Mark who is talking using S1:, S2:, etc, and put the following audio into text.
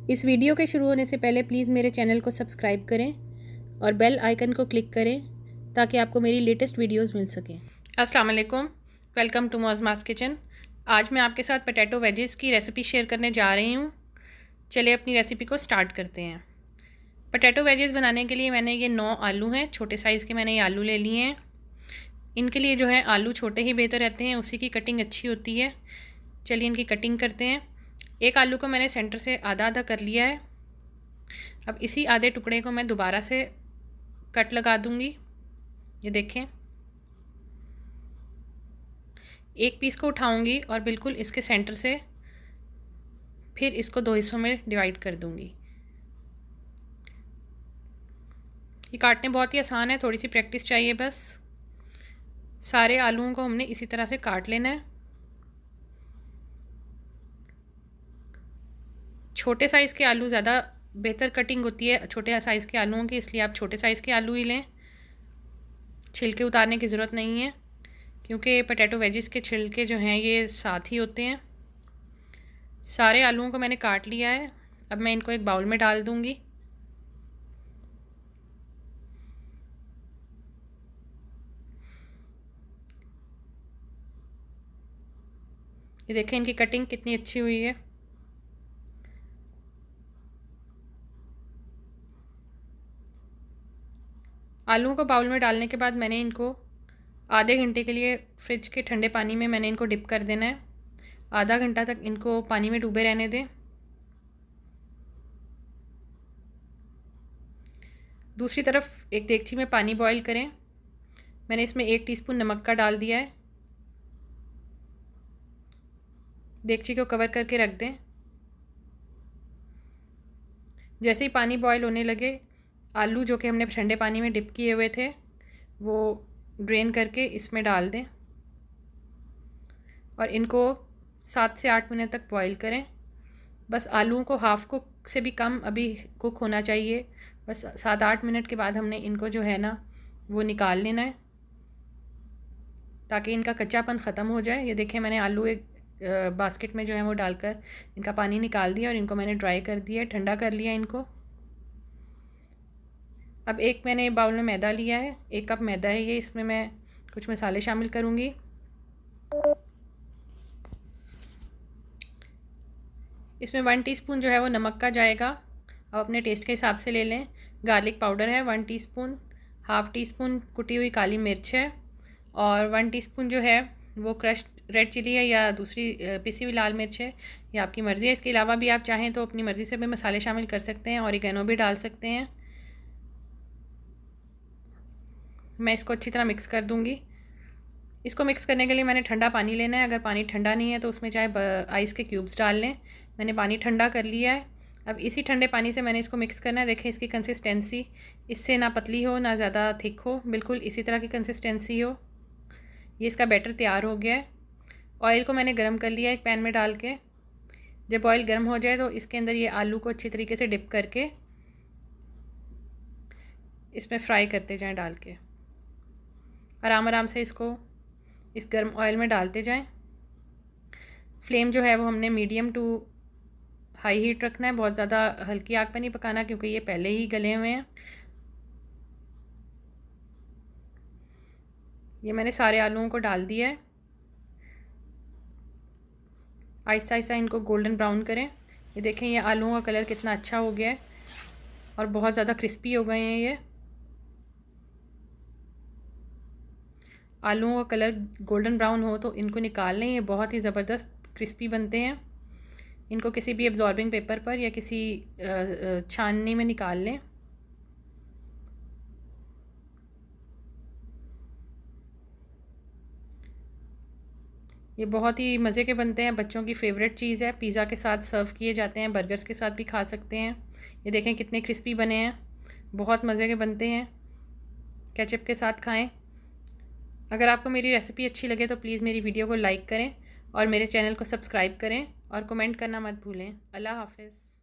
S1: इस वीडियो के शुरू होने से पहले प्लीज़ मेरे चैनल को सब्सक्राइब करें और बेल आइकन को क्लिक करें ताकि आपको मेरी लेटेस्ट वीडियोस मिल सकें। अस्सलाम वालेकुम, वेलकम टू मौज़मास किचन। आज मैं आपके साथ पोटैटो वेजेस की रेसिपी शेयर करने जा रही हूँ। चलिए अपनी रेसिपी को स्टार्ट करते हैं। पोटैटो वेजेस बनाने के लिए मैंने ये 9 आलू हैं, छोटे साइज़ के मैंने ये आलू ले लिए हैं। इनके लिए जो है आलू छोटे ही बेहतर रहते हैं, उसी की कटिंग अच्छी होती है। चलिए इनकी कटिंग करते हैं। एक आलू को मैंने सेंटर से आधा आधा कर लिया है। अब इसी आधे टुकड़े को मैं दोबारा से कट लगा दूंगी। ये देखें, एक पीस को उठाऊंगी और बिल्कुल इसके सेंटर से फिर इसको 2 हिस्सों में डिवाइड कर दूंगी। ये काटने बहुत ही आसान है, थोड़ी सी प्रैक्टिस चाहिए बस। सारे आलूओं को हमने इसी तरह से काट लेना है। छोटे साइज़ के आलू ज़्यादा बेहतर कटिंग होती है छोटे साइज़ के आलूओं की, इसलिए आप छोटे साइज़ के आलू ही लें। छिलके उतारने की ज़रूरत नहीं है क्योंकि पोटैटो वेजिस के छिलके जो हैं ये साथ ही होते हैं। सारे आलूओं को मैंने काट लिया है। अब मैं इनको एक बाउल में डाल दूँगी। ये देखें इनकी कटिंग कितनी अच्छी हुई है। आलूओं को बाउल में डालने के बाद मैंने इनको आधे घंटे के लिए फ्रिज के ठंडे पानी में मैंने इनको डिप कर देना है। आधा घंटा तक इनको पानी में डूबे रहने दें। दूसरी तरफ एक देगची में पानी बॉईल करें। मैंने इसमें 1 टीस्पून नमक का डाल दिया है। देगची को कवर करके रख दें। जैसे ही पानी बॉईल होने लगे, आलू जो कि हमने ठंडे पानी में डिप किए हुए थे वो ड्रेन करके इसमें डाल दें और इनको 7 से 8 मिनट तक बॉईल करें। बस आलूओं को हाफ़ कुक से भी कम अभी कुक होना चाहिए। बस 7-8 मिनट के बाद हमने इनको जो है ना वो निकाल लेना है ताकि इनका कच्चापन ख़त्म हो जाए। ये देखें, मैंने आलू एक बास्केट में जो है वो डालकर इनका पानी निकाल दिया और इनको मैंने ड्राई कर दिया, ठंडा कर लिया इनको। अब एक मैंने बाउल में मैदा लिया है, 1 कप मैदा है ये। इसमें मैं कुछ मसाले शामिल करूँगी। इसमें 1 टीस्पून जो है वो नमक का जाएगा। अब अपने टेस्ट के हिसाब से ले लें। गार्लिक पाउडर है 1 टीस्पून, हाफ़ टीस्पून कुटी हुई काली मिर्च है और 1 टीस्पून जो है वो क्रश्ड रेड चिली है या दूसरी पिसी हुई लाल मिर्च है, ये आपकी मर्ज़ी है। इसके अलावा भी आप चाहें तो अपनी मर्ज़ी से भी मसाले शामिल कर सकते हैं, ऑरिगेनो भी डाल सकते हैं। मैं इसको अच्छी तरह मिक्स कर दूंगी। इसको मिक्स करने के लिए मैंने ठंडा पानी लेना है। अगर पानी ठंडा नहीं है तो उसमें चाहे आइस के क्यूब्स डाल लें। मैंने पानी ठंडा कर लिया है। अब इसी ठंडे पानी से मैंने इसको मिक्स करना है। देखें इसकी कंसिस्टेंसी, इससे ना पतली हो ना ज़्यादा थिक हो, बिल्कुल इसी तरह की कंसिस्टेंसी हो। ये इसका बैटर तैयार हो गया है। ऑयल को मैंने गर्म कर लिया है एक पैन में डाल के। जब ऑयल गर्म हो जाए तो इसके अंदर ये आलू को अच्छी तरीके से डिप करके इसमें फ्राई करते जाएँ डाल के। आराम आराम से इसको इस गर्म ऑयल में डालते जाएं। फ्लेम जो है वो हमने मीडियम टू हाई हीट रखना है, बहुत ज़्यादा हल्की आग पर नहीं पकाना क्योंकि ये पहले ही गले हुए हैं। ये मैंने सारे आलूओं को डाल दिया है। आहिस्ता आहिस्ता इनको गोल्डन ब्राउन करें। ये देखें ये आलूओं का कलर कितना अच्छा हो गया है और बहुत ज़्यादा क्रिस्पी हो गए हैं। ये आलूओं का कलर गोल्डन ब्राउन हो तो इनको निकाल लें। ये बहुत ही ज़बरदस्त क्रिस्पी बनते हैं। इनको किसी भी एब्जॉर्बिंग पेपर पर या किसी छाननी में निकाल लें। ये बहुत ही मज़े के बनते हैं, बच्चों की फ़ेवरेट चीज़ है। पिज़्ज़ा के साथ सर्व किए जाते हैं, बर्गर्स के साथ भी खा सकते हैं। ये देखें कितने क्रिस्पी बने हैं, बहुत मज़े के बनते हैं। केचप के साथ खाएं। अगर आपको मेरी रेसिपी अच्छी लगे तो प्लीज़ मेरी वीडियो को लाइक करें और मेरे चैनल को सब्सक्राइब करें और कमेंट करना मत भूलें। अल्लाह हाफ़िज़।